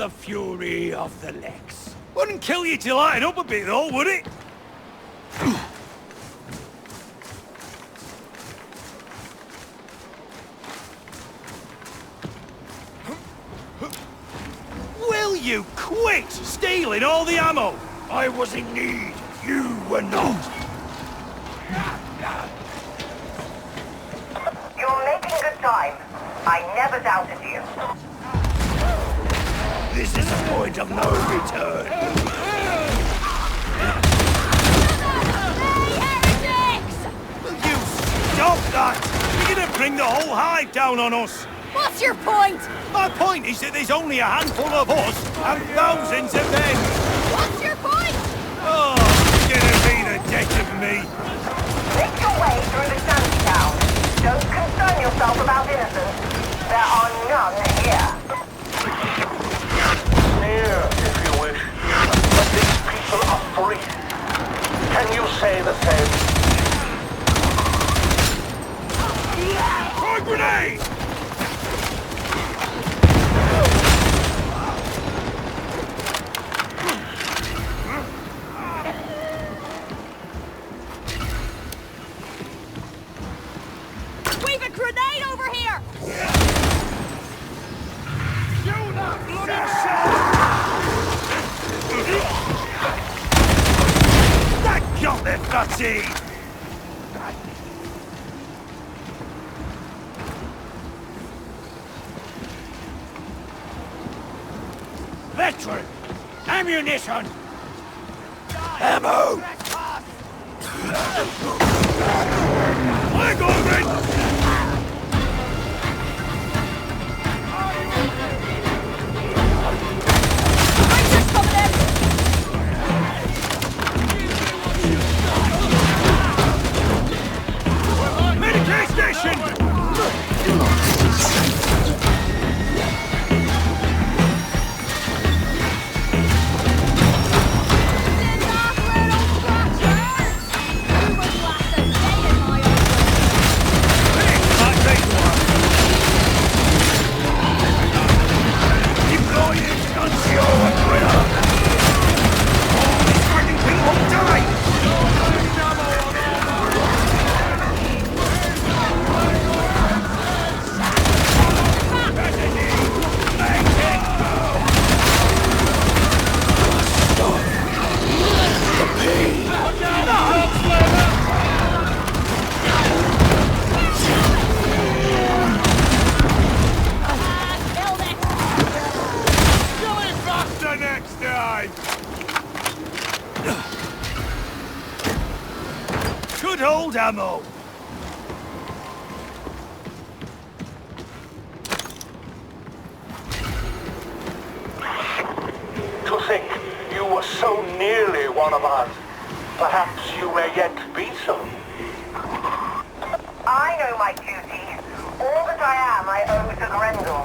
the fury of the Lex. Wouldn't kill you to lighten up a bit though, would it? Will you quit stealing all the ammo? I was in need. You were not. You're making good time. I never doubted you. This is a point of no return. Will you stop that? You're gonna bring the whole hive down on us. What's your point? My point is that there's only a handful of us and thousands of them. What's your point? Oh, you're gonna be the death of me. Make your way through the shanty town. Don't concern yourself about innocence. There are none here. Near, if you wish. But these people are free. Can you say the same? Throw a grenade! We've a grenade over here! That got their fatty! Veteran! Ammunition! Ammo! We're going! Rangers coming in! Medicaid station! Enough, little scratcher! You wouldn't last a day in my office. Might take one. Keep going, Concio and Brenner! All these fighting people die! Killed it! Kill it faster next time! Good old ammo! To think you were so nearly one of us. Perhaps you may yet be so. I know my duty. All that I am, I owe to Grendel.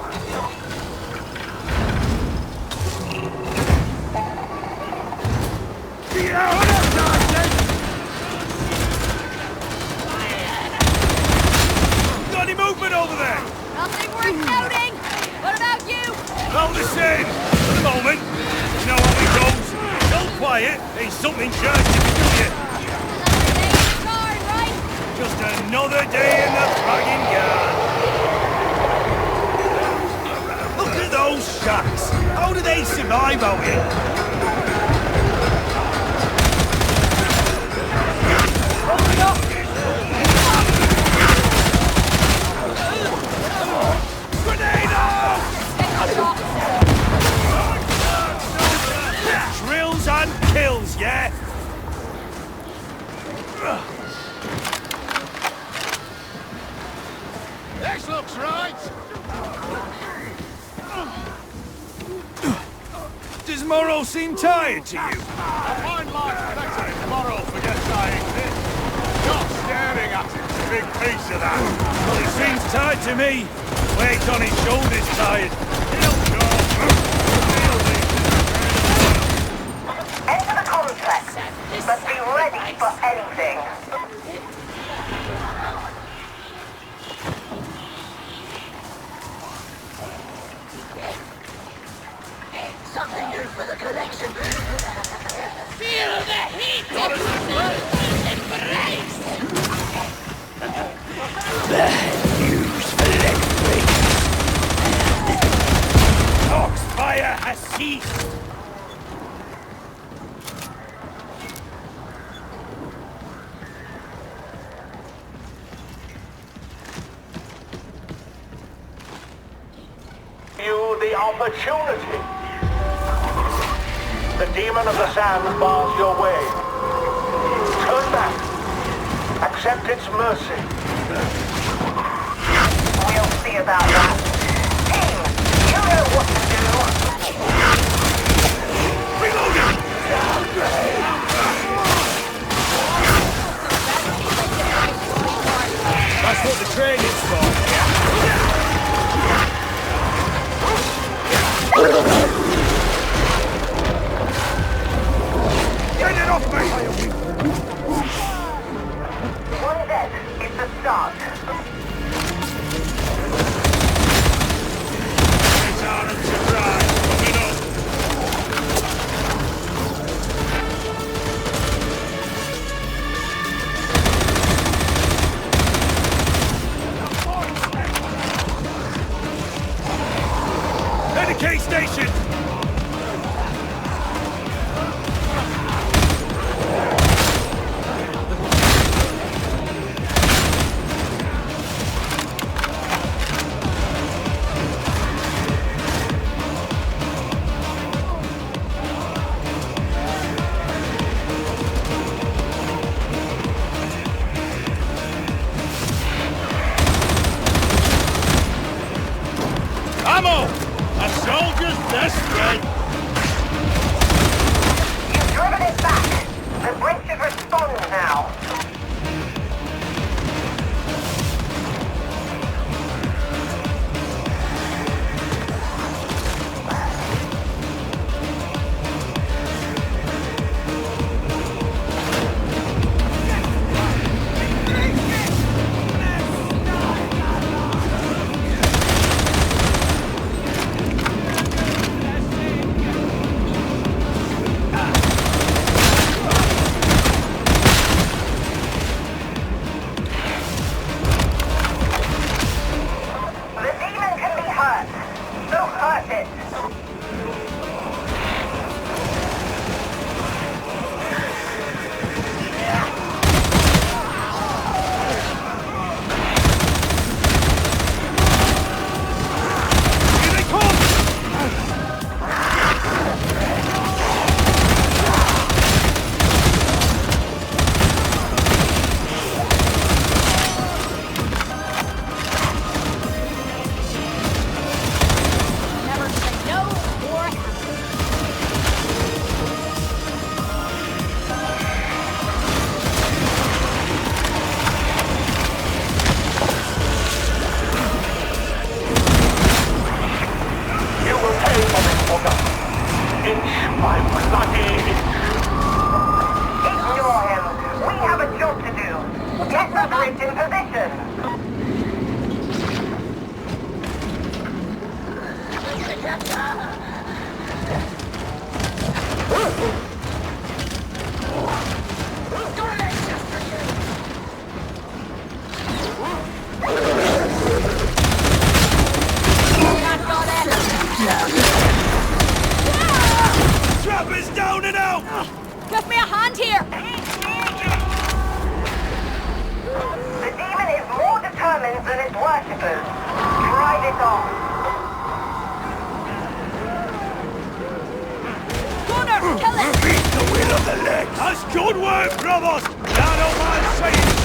Got any movement over there? Nothing worth noting! What about you? About the same. For the moment. You know how it goes. So quiet, ain't something just to do you. Another day in the guard, right? Just another day in the fragging yard. Look at those shacks. How do they survive out here? Grenade out! Take a shot. Drills and kills, yeah? This looks right. Does Morrow seem tired to you? I find life better if Morrow forgets I exist. Not staring at him, a big piece of that. Well, he seems tired to me. Weight on his shoulders tired. He'll go. He'll be. Enter the complex, but be ready for anything. Foxfire has ceased! You the opportunity. The demon of the sands bars your way. Turn back. Accept its mercy. We'll see about that. Team, you know what to do. That's what the training's for. Get it off me! One dead is the start. It's on and surprise. Coming up. Dedicate station! Ammo! A soldier's best friend! You've driven it back. The bridge should respond now. The demon can be hurt. So hurt it. Here they come! Never say no Warhammer. You will pay for this, Walker. Inch by bloody inch. Ignore him. We have a job to do. Get the bridge in position. Not got it. Trap is down and out! Give me a hand here. The demon is more determined than its worshippers. Drive it on. Gunner, kill it. Beat the will of the legs! That's good work, brothers! Now don't mind saying